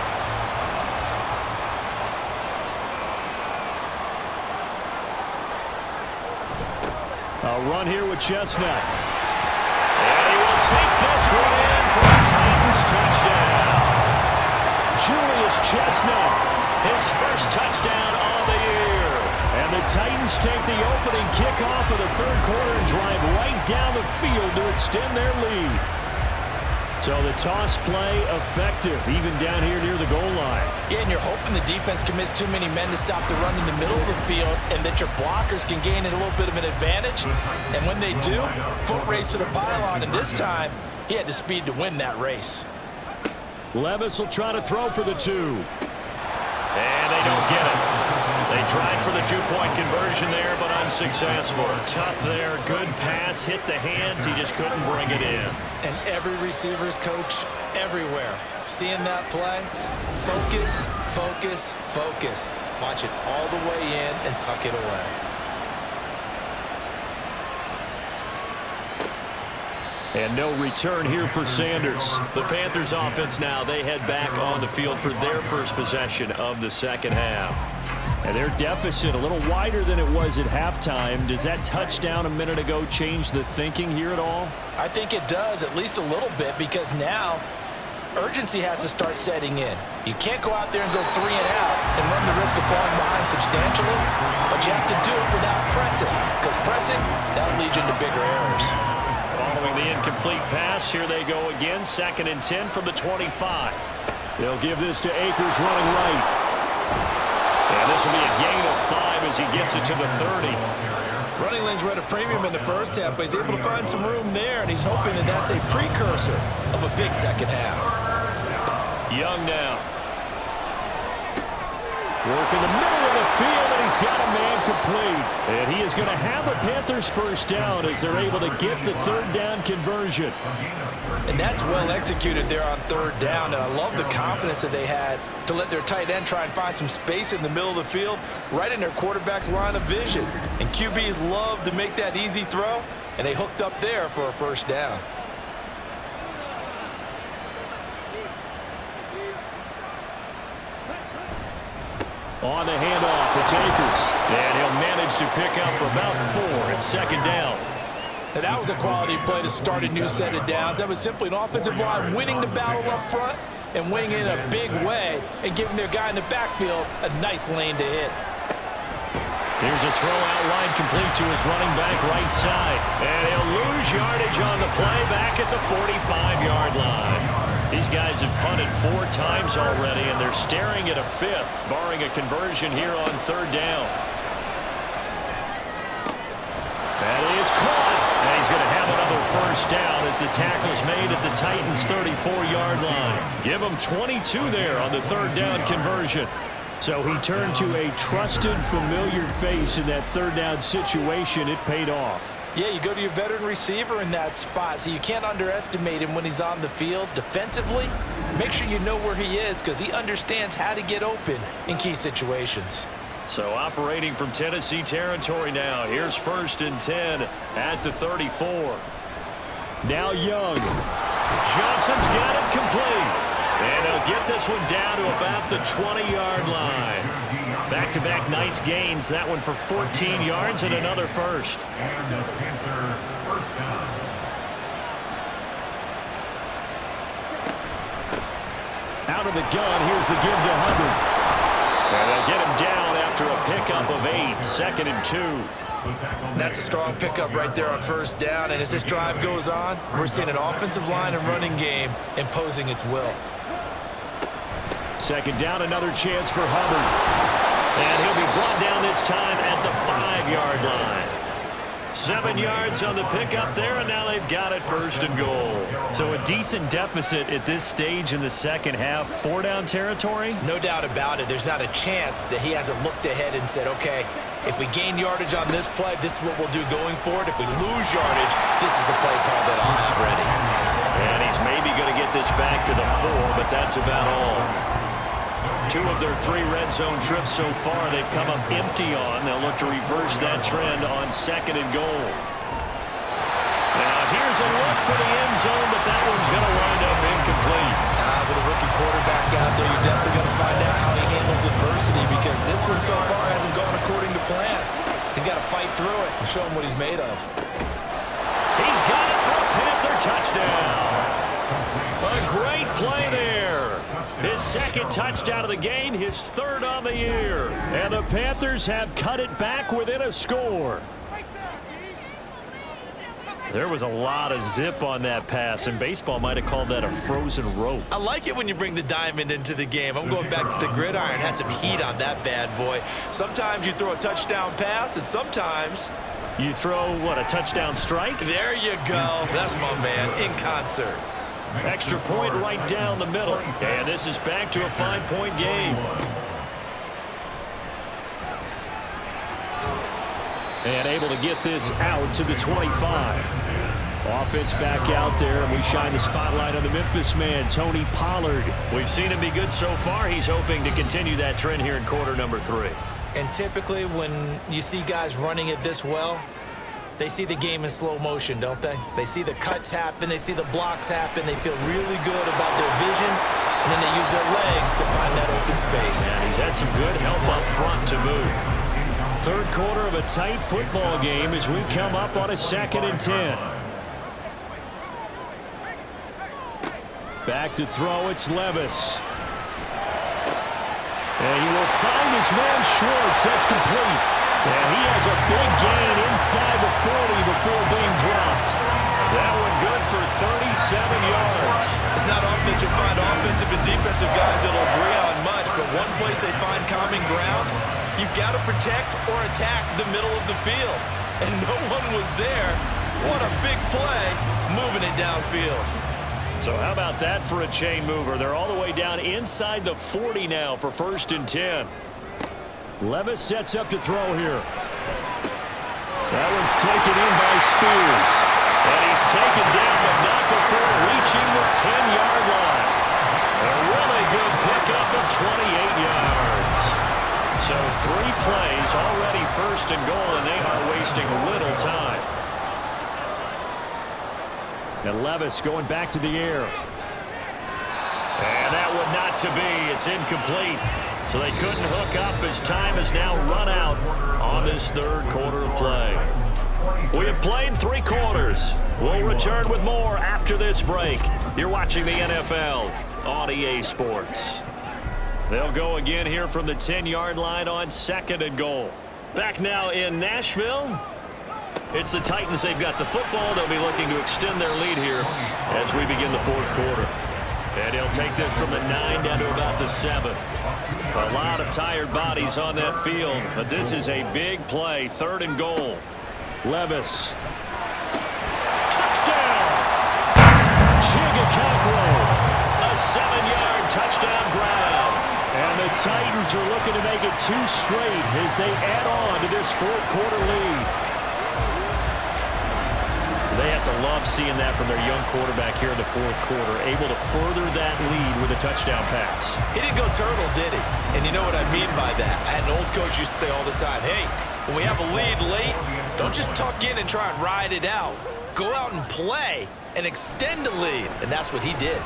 A run here with Chestnut. And he will take this one in for a Titans touchdown. Julius Chestnut, his first touchdown on the year. And the Titans take the opening kickoff of the third quarter and drive right down the field to extend their lead. So the toss play effective, even down here near the goal line. Yeah, and you're hoping the defense commits too many men to stop the run in the middle of the field and that your blockers can gain a little bit of an advantage. And when they do, foot race to the pylon, and this time, he had the speed to win that race. Levis will try to throw for the 2. And they don't get it. They tried for the 2-point conversion there, but unsuccessful. Tough there. Good pass. Hit the hands. He just couldn't bring it in. And every receiver's coach everywhere, seeing that play, focus, focus, focus. Watch it all the way in and tuck it away. And no return here for Sanders. The Panthers offense now, they head back on the field for their first possession of the second half. And their deficit a little wider than it was at halftime. Does that touchdown a minute ago change the thinking here at all? I think it does, at least a little bit, because now urgency has to start setting in. You can't go out there and go 3 and out and run the risk of falling behind substantially, but you have to do it without pressing, because pressing, that'll lead you into bigger errors. Following the incomplete pass, here they go again, 2nd and 10 from the 25. They'll give this to Akers running right. And this will be a gain of 5 as he gets it to the 30. Running runnings were at a premium in the first half, but he's able to find some room there, and he's hoping that that's a precursor of a big second half. Young now. Work in the middle of the field, and he's got a man complete. And he is going to have a Panthers first down as they're able to get the third down conversion. And that's well executed there on third down, and I love the confidence that they had to let their tight end try and find some space in the middle of the field, right in their quarterback's line of vision. And QBs love to make that easy throw, and they hooked up there for a first down. On the handoff, it's Akers. And he'll manage to pick up about 4 at second down. And that was a quality play to start a new set of downs. That was simply an offensive line winning the battle up front and winning in a big way and giving their guy in the backfield a nice lane to hit. Here's a throw out line complete to his running back right side. And he'll lose yardage on the play back at the 45-yard line. These guys have punted 4 times already, and they're staring at a 5th, barring a conversion here on third down. That is caught. And he's going to have another first down as the tackle's made at the Titans' 34-yard line. Give him 22 there on the third down conversion. So he turned to a trusted, familiar face in that third down situation. It paid off. Yeah, you go to your veteran receiver in that spot, so you can't underestimate him when he's on the field defensively. Make sure you know where he is because he understands how to get open in key situations. So operating from Tennessee territory now. Here's 1st and 10 at the 34. Now Young. Johnson's got it complete. And he'll get this one down to about the 20-yard line. Back-to-back nice gains. That one for 14 yards and another first. And a Panther first down. Out of the gun, here's the give to Hubbard. And they'll get him down after a pickup of 8, 2nd and 2. That's a strong pickup right there on first down, and as this drive goes on, we're seeing an offensive line and running game imposing its will. Second down, another chance for Hubbard. And he'll be brought down this time at the 5-yard line. 7 yards on the pickup there, and now they've got it 1st and goal. So a decent deficit at this stage in the second half. 4-down territory? No doubt about it. There's not a chance that he hasn't looked ahead and said, okay, if we gain yardage on this play, this is what we'll do going forward. If we lose yardage, this is the play call that I'll have ready. And he's maybe going to get this back to the 4, but that's about all. 2 of their 3 red zone trips so far they've come up empty on. They'll look to reverse that trend on 2nd and goal. Now here's a look for the end zone, but that one's going to wind up incomplete. With a rookie quarterback out there, you're definitely going to find out how he handles adversity because this one so far hasn't gone according to plan. He's got to fight through it and show him what he's made of. He's got it for a Panther touchdown. A great play there. His 2nd touchdown of the game, his 3rd on the year. And the Panthers have cut it back within a score. There was a lot of zip on that pass, and baseball might have called that a frozen rope. I like it when you bring the diamond into the game. I'm going back to the gridiron. Had some heat on that bad boy. Sometimes you throw a touchdown pass, and sometimes you throw, what, a touchdown strike? There you go. That's my man, in concert. Extra point right down the middle. And this is back to a 5-point game. And able to get this out to the 25. Offense back out there, and we shine the spotlight on the Memphis man, Tony Pollard. We've seen him be good so far. He's hoping to continue that trend here in quarter number 3. And typically when you see guys running it this well, they see the game in slow motion, don't they? They see the cuts happen, they see the blocks happen, they feel really good about their vision, and then they use their legs to find that open space. And he's had some good help up front to move. 3rd quarter of a tight football game as we come up on a 2nd and 10. Back to throw, it's Levis. And he will find his man Schwartz. That's complete. And he has a big gain inside the 40 before being dropped. That one good for 37 yards. It's not often that you find offensive and defensive guys that will agree on much, but one place they find common ground, you've got to protect or attack the middle of the field. and no one was there. What a big play, moving it downfield. So how about that for a chain mover? They're all the way down inside the 40 now for 1st and 10. Levis sets up to throw here. That one's taken in by Spears. And he's taken down, but not before reaching the 10-yard line. A really good pickup of 28 yards. So 3 plays, already 1st and goal, and they are wasting little time. And Levis going back to the air. And that one not to be. It's incomplete. So they couldn't hook up as time has now run out on this 3rd quarter of play. We have played 3 quarters. We'll return with more after this break. You're watching the NFL on EA Sports. They'll go again here from the 10-yard line on 2nd and goal. Back now in Nashville. It's the Titans. They've got the football. They'll be looking to extend their lead here as we begin the 4th quarter. And he'll take this from the 9 down to about the 7. A lot of tired bodies on that field, but this is a big play. 3rd and goal. Levis. Touchdown! Chigakakro. A 7-yard touchdown grab. And the Titans are looking to make it 2 straight as they add on to this 4th quarter lead. They have to love seeing that from their young quarterback here in the 4th quarter, able to further that lead with a touchdown pass. He didn't go turtle, did he? And you know what I mean by that. I had an old coach used to say all the time, hey, when we have a lead late, don't just tuck in and try and ride it out. Go out and play and extend the lead. And that's what he did.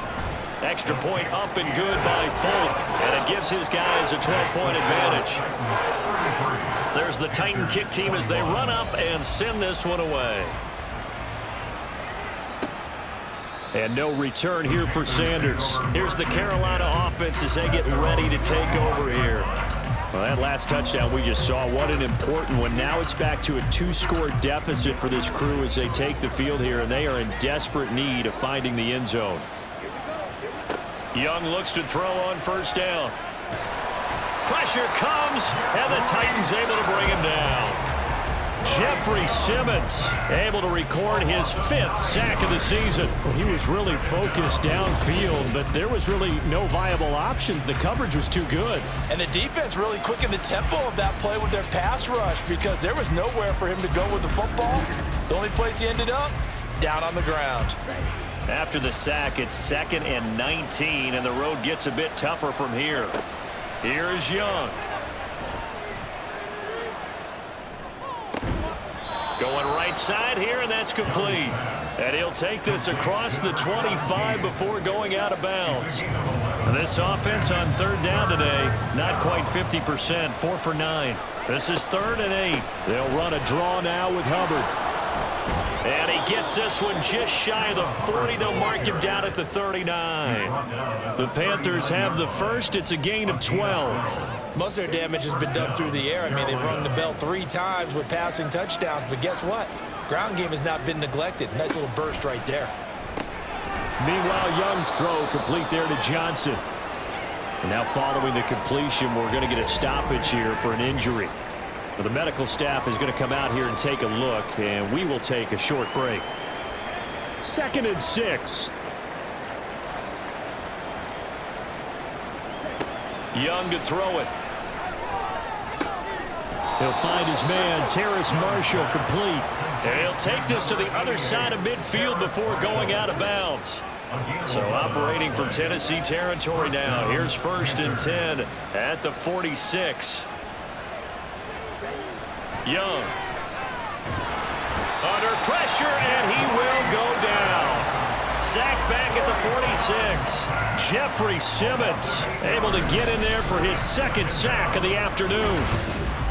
Extra point up and good by Folk, and it gives his guys a 12-point advantage. There's the Titan kick team as they run up and send this one away. And no return here for Sanders. Here's the Carolina offense as they get ready to take over here. Well, that last touchdown we just saw, what an important one. Now it's back to a 2-score deficit for this crew as they take the field here, and they are in desperate need of finding the end zone. Young looks to throw on 1st down. Pressure comes, and the Titans able to bring him down. Jeffrey Simmons able to record his 5th sack of the season. Well, he was really focused downfield, but there was really no viable options. The coverage was too good. And the defense really quickened the tempo of that play with their pass rush because there was nowhere for him to go with the football. The only place he ended up, down on the ground. After the sack, it's 2nd and 19, and the road gets a bit tougher from here. Here is Young. Going right side here, and that's complete. And he'll take this across the 25 before going out of bounds. And this offense on 3rd down today, not quite 50%, 4 for 9. This is 3rd and 8. They'll run a draw now with Hubbard. And he gets this one just shy of the 40. They'll mark him down at the 39. The Panthers have the first. It's a gain of 12. Most of their damage has been done through the air. I mean, they've rung the bell 3 times with passing touchdowns, but guess what? Ground game has not been neglected. Nice little burst right there. Meanwhile, Young's throw complete there to Johnson. And now following the completion, we're going to get a stoppage here for an injury. Well, the medical staff is going to come out here and take a look, and we will take a short break. 2nd and 6. Young to throw it. He'll find his man, Terrace Marshall, complete. And he'll take this to the other side of midfield before going out of bounds. So operating from Tennessee territory now. Here's 1st and 10 at the 46. Young. Under pressure, and he will go down. Sacked back at the 46. Jeffrey Simmons able to get in there for his 2nd sack of the afternoon.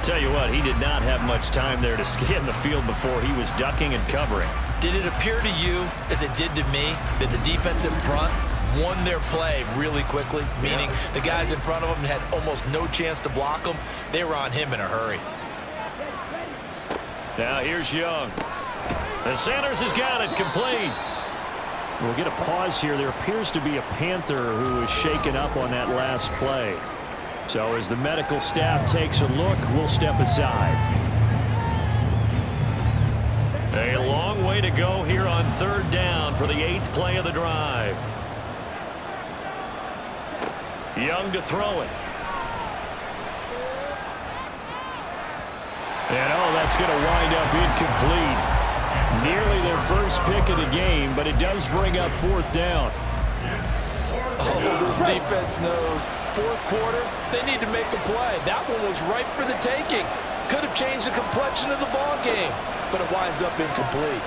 Tell you what, he did not have much time there to scan the field before he was ducking and covering. Did it appear to you, as it did to me, that the defense in front won their play really quickly? Meaning the guys in front of him had almost no chance to block him. They were on him in a hurry. Now here's Young. And Sanders has got it complete. We'll get a pause here. There appears to be a Panther who is shaken up on that last play. So as the medical staff takes a look, we'll step aside. the 8th play of the drive. Young to throw it. And that's going to wind up incomplete. Nearly their first pick of the game, but it does bring up 4th down. Oh, this defense knows. 4th quarter, they need to make a play. That one was ripe for the taking. Could have changed the complexion of the ball game, but it winds up incomplete.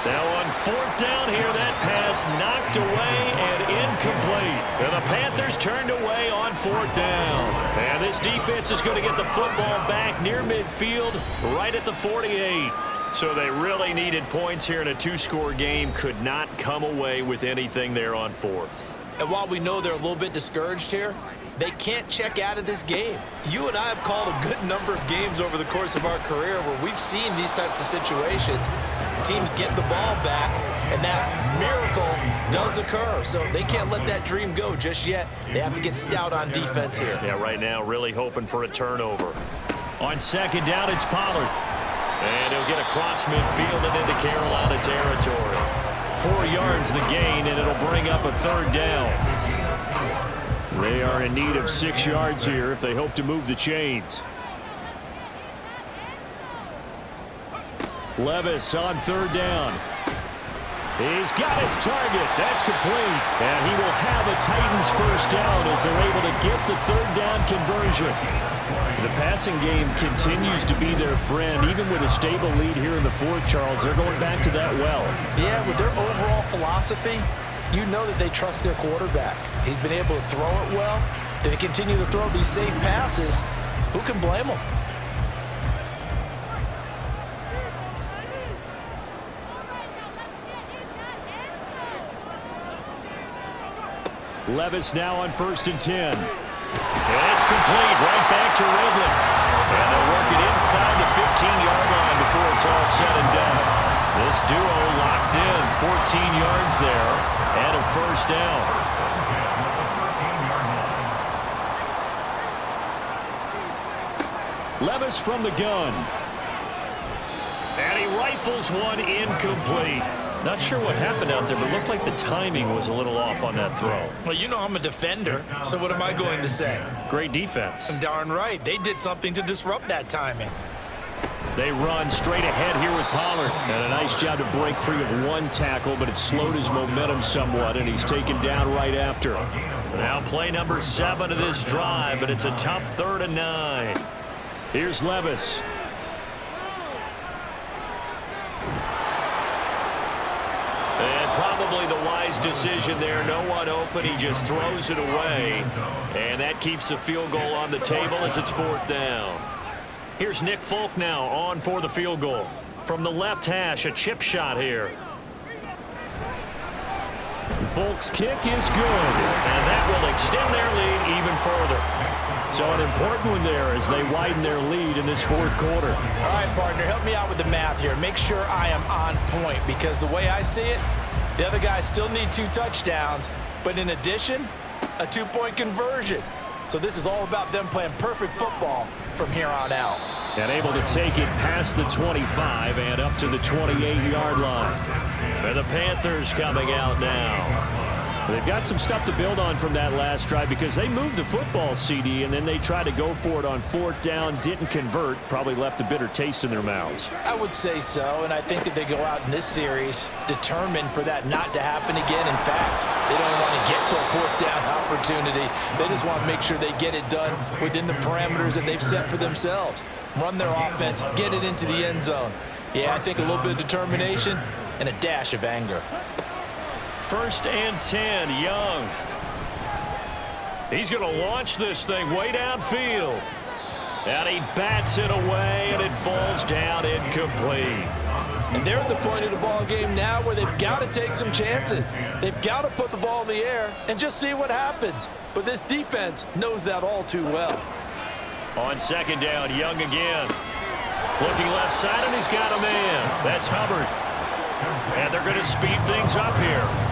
Now on 4th down here, that pass knocked away and incomplete. And the Panthers turned away on 4th down. And this defense is going to get the football back near midfield, right at the 48. So they really needed points here in a 2-score game. Could not come away with anything there on 4th. And while we know they're a little bit discouraged here, they can't check out of this game. You and I have called a good number of games over the course of our career where we've seen these types of situations. Teams get the ball back, and that miracle does occur. So they can't let that dream go just yet. They have to get stout on defense here. Yeah, right now really hoping for a turnover. On 2nd down, it's Pollard. And he'll get across midfield and into Carolina territory. 4 yards the gain, and it'll bring up a 3rd down. They are in need of 6 yards here if they hope to move the chains. Levis on 3rd down. He's got his target. That's complete. And he will have a Titans first down as they're able to get the 3rd down conversion. The passing game continues to be their friend. Even with a stable lead here in the 4th, Charles, they're going back to that well. Yeah, with their overall philosophy, you know that they trust their quarterback. He's been able to throw it well. They continue to throw these safe passes. Who can blame them? Levis now on 1st and 10. And it's complete right back to Ridley. And they'll work it inside the 15-yard line before it's all said and done. This duo locked in, 14 yards there, and a first down. Levis from the gun. And he rifles one incomplete. Not sure what happened out there, but it looked like the timing was a little off on that throw. Well, you know I'm a defender, so what am I going to say? Great defense. Darn right. They did something to disrupt that timing. They run straight ahead here with Pollard. And a nice job to break free of 1 tackle, but it slowed his momentum somewhat, and he's taken down right after. Now play number 7 of this drive, but it's a tough 3rd and 9. Here's Levis. And probably the wise decision there. No one open. He just throws it away. And that keeps the field goal on the table as it's 4th down. Here's Nick Folk now on for the field goal. From the left hash, a chip shot here. Folk's kick is good. And that will extend their lead even further. So an important one there as they widen their lead in this 4th quarter. All right, partner, help me out with the math here. Make sure I am on point, because the way I see it, the other guys still need 2 touchdowns, but in addition, a 2-point conversion. So this is all about them playing perfect football from here on out. And able to take it past the 25 and up to the 28-yard line. And the Panthers coming out now. They've got some stuff to build on from that last drive because they moved the football, CD, and then they tried to go for it on 4th down, didn't convert, probably left a bitter taste in their mouths. I would say so, and I think that they go out in this series determined for that not to happen again. In fact, they don't want to get to a 4th down opportunity. They just want to make sure they get it done within the parameters that they've set for themselves. Run their offense, get it into the end zone. Yeah, I think a little bit of determination and a dash of anger. 1st and 10, Young. He's going to launch this thing way downfield. And he bats it away, and it falls down incomplete. And they're at the point of the ball game now where they've got to take some chances. They've got to put the ball in the air and just see what happens. But this defense knows that all too well. On 2nd down, Young again. Looking left side, and he's got a man. That's Hubbard. And they're going to speed things up here.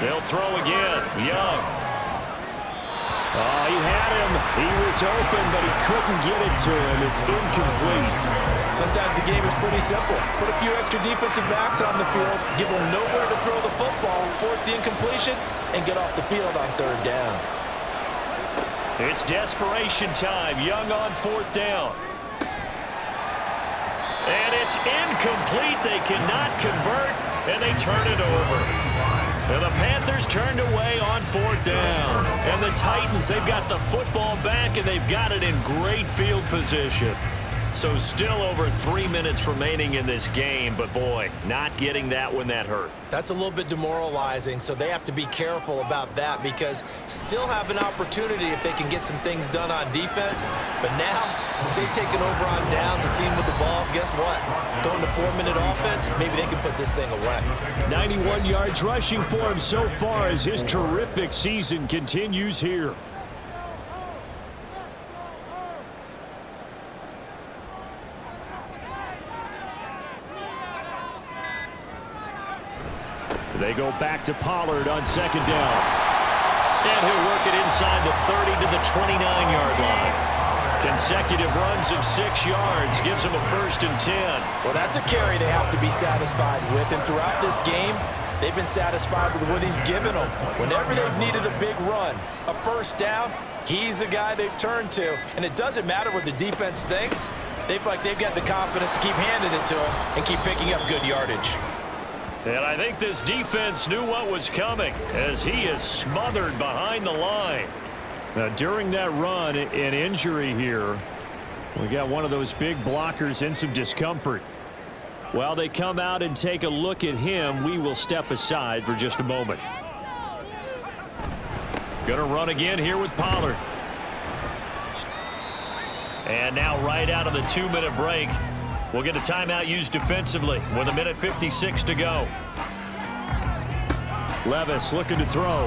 They'll throw again. Young. Oh, he had him. He was open, but he couldn't get it to him. It's incomplete. Sometimes the game is pretty simple. Put a few extra defensive backs on the field, give them nowhere to throw the football, force the incompletion, and get off the field on third down. It's desperation time. Young on fourth down. And it's incomplete. They cannot convert, and they turn it over. And the Panthers turned away on fourth down. And the Titans, they've got the football back, and they've got it in great field position. So still over 3 minutes remaining in this game, but boy, not getting that when that hurt. That's a little bit demoralizing, so they have to be careful about that because still have an opportunity if they can get some things done on defense. But now, since they've taken over on downs, a team with the ball, guess what? Going to 4-minute offense, maybe they can put this thing away. 91 yards rushing for him so far as his terrific season continues here. They go back to Pollard on second down. And he'll work it inside the 30 to the 29-yard line. Consecutive runs of 6 yards gives him a 1st and 10. Well, that's a carry they have to be satisfied with. And throughout this game, they've been satisfied with what he's given them. Whenever they've needed a big run, a first down, he's the guy they've turned to. And it doesn't matter what the defense thinks. They've got the confidence to keep handing it to him and keep picking up good yardage. And I think this defense knew what was coming as he is smothered behind the line. Now, during that run, an injury here. We got one of those big blockers in some discomfort. While they come out and take a look at him, we will step aside for just a moment. Gonna run again here with Pollard. And now right out of the 2-minute break, we'll get a timeout used defensively with 1:56 to go. Levis looking to throw.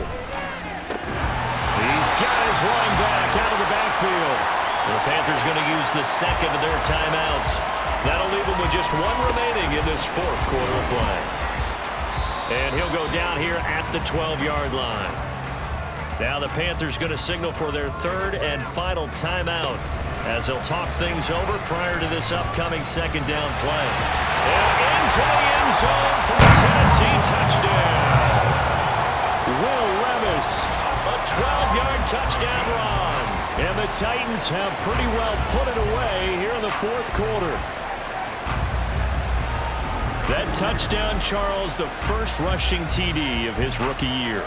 He's got his running back out of the backfield. The Panthers going to use the second of their timeouts. That'll leave them with just one remaining in this fourth quarter of play. And he'll go down here at the 12-yard line. Now the Panthers going to signal for their third and final timeout as they'll talk things over prior to this upcoming second down play. And into the end zone for the Tennessee touchdown. Will Levis, a 12-yard touchdown run. And the Titans have pretty well put it away here in the fourth quarter. That touchdown, Charles, the first rushing TD of his rookie year.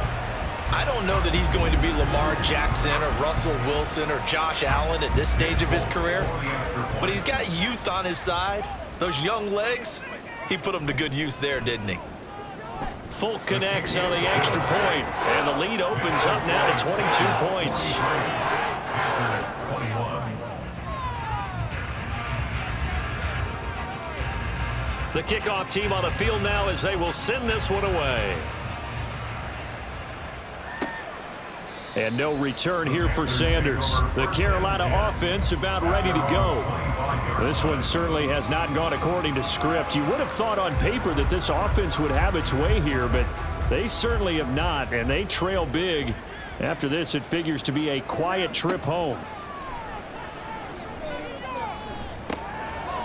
I don't know that he's going to be Lamar Jackson or Russell Wilson or Josh Allen at this stage of his career, but he's got youth on his side. Those young legs, he put them to good use there, didn't he? Folk connects on the extra point, and the lead opens up now to 22 points. The kickoff team on the field now as they will send this one away. And no return here for Sanders. The Carolina offense about ready to go. This one certainly has not gone according to script. You would have thought on paper that this offense would have its way here, but they certainly have not, and they trail big. After this, it figures to be a quiet trip home.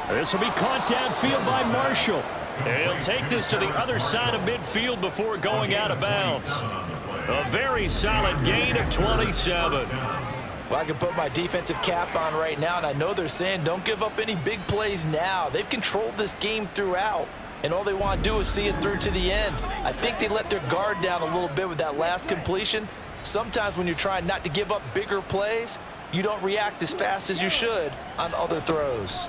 This will be caught downfield by Marshall. And he'll take this to the other side of midfield before going out of bounds. A very solid gain of 27. Well, I can put my defensive cap on right now, and I know they're saying don't give up any big plays now. They've controlled this game throughout, and all they want to do is see it through to the end. I think they let their guard down a little bit with that last completion. Sometimes when you're trying not to give up bigger plays, you don't react as fast as you should on other throws.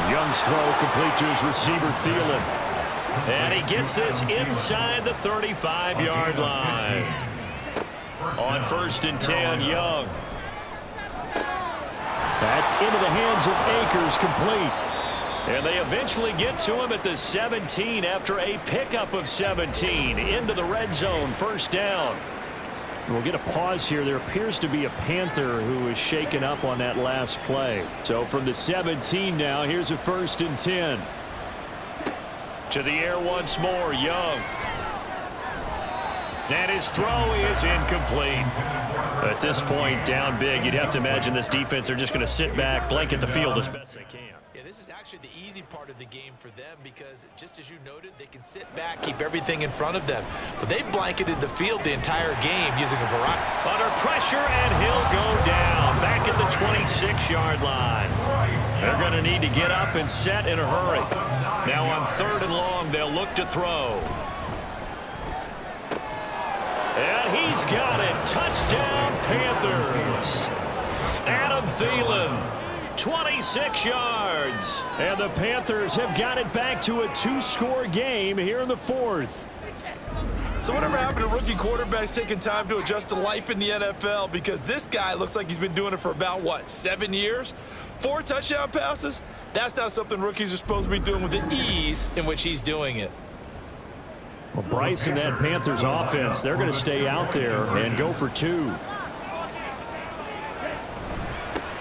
Young's throw complete to his receiver, Thielen. And he gets this inside the 35-yard line. On 1st and 10, Young. That's into the hands of Akers, complete. And they eventually get to him at the 17 after a pickup of 17 into the red zone, 1st down. We'll get a pause here. There appears to be a Panther who is shaken up on that last play. So from the 17 now, here's a 1st and 10. To the air once more, Young. And his throw is incomplete. At this point, down big, you'd have to imagine this defense, they're just going to sit back, blanket the field as best they can. Yeah, this is actually the easy part of the game for them because, just as you noted, they can sit back, keep everything in front of them. But they blanketed the field the entire game using a variety. Under pressure, and he'll go down back at the 26-yard line. They're going to need to get up and set in a hurry. Now on 3rd and long, they'll look to throw. And he's got it. Touchdown, Panthers. Adam Thielen, 26 yards. And the Panthers have got it back to a 2-score game here in the 4th. So whatever happened to rookie quarterbacks taking time to adjust to life in the NFL? Because this guy looks like he's been doing it for about, what, 7 years? 4 touchdown passes? That's not something rookies are supposed to be doing with the ease in which he's doing it. Well, Bryce and that Panthers offense, they're going to stay out there and go for 2.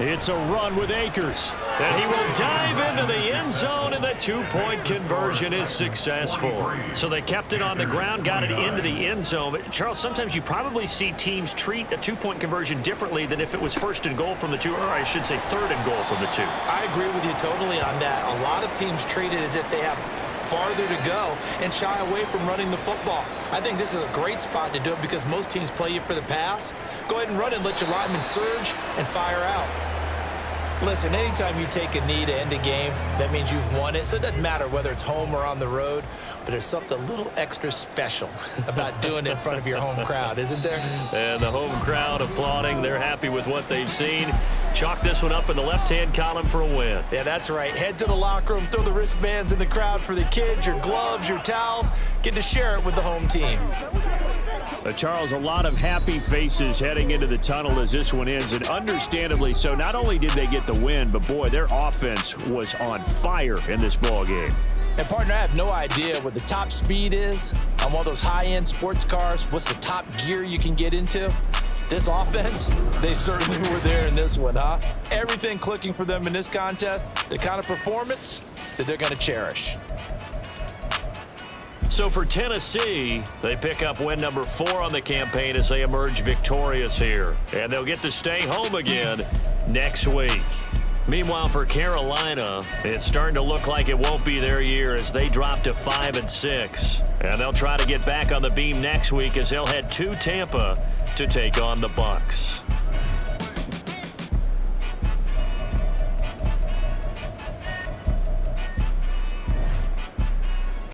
It's a run with Akers. And he will dive into the end zone, and the 2-point conversion is successful. So they kept it on the ground, got it into the end zone. But Charles, sometimes you probably see teams treat a 2-point conversion differently than if it was 1st and goal from the 2, or I should say 3rd and goal from the 2. I agree with you totally on that. A lot of teams treat it as if they have farther to go and shy away from running the football. I think this is a great spot to do it because most teams play you for the pass. Go ahead and run and let your linemen surge and fire out. Listen, anytime you take a knee to end a game, that means you've won it. So it doesn't matter whether it's home or on the road, but there's something a little extra special about doing it in front of your home crowd, isn't there? And the home crowd applauding. They're happy with what they've seen. Chalk this one up in the left-hand column for a win. Yeah, that's right. Head to the locker room, throw the wristbands in the crowd for the kids, your gloves, your towels. Get to share it with the home team. Charles, a lot of happy faces heading into the tunnel as this one ends, and understandably so. Not only did they get the win, but boy, their offense was on fire in this ball game. And partner, I have no idea what the top speed is on one of those high-end sports cars. What's the top gear you can get into? This offense, they certainly were there in this one, huh? Everything clicking for them in this contest, the kind of performance that they're going to cherish. So for Tennessee, they pick up win number 4 on the campaign as they emerge victorious here. And they'll get to stay home again next week. Meanwhile, for Carolina, it's starting to look like it won't be their year as they drop to 5-6. And they'll try to get back on the beam next week as they'll head to Tampa to take on the Bucs.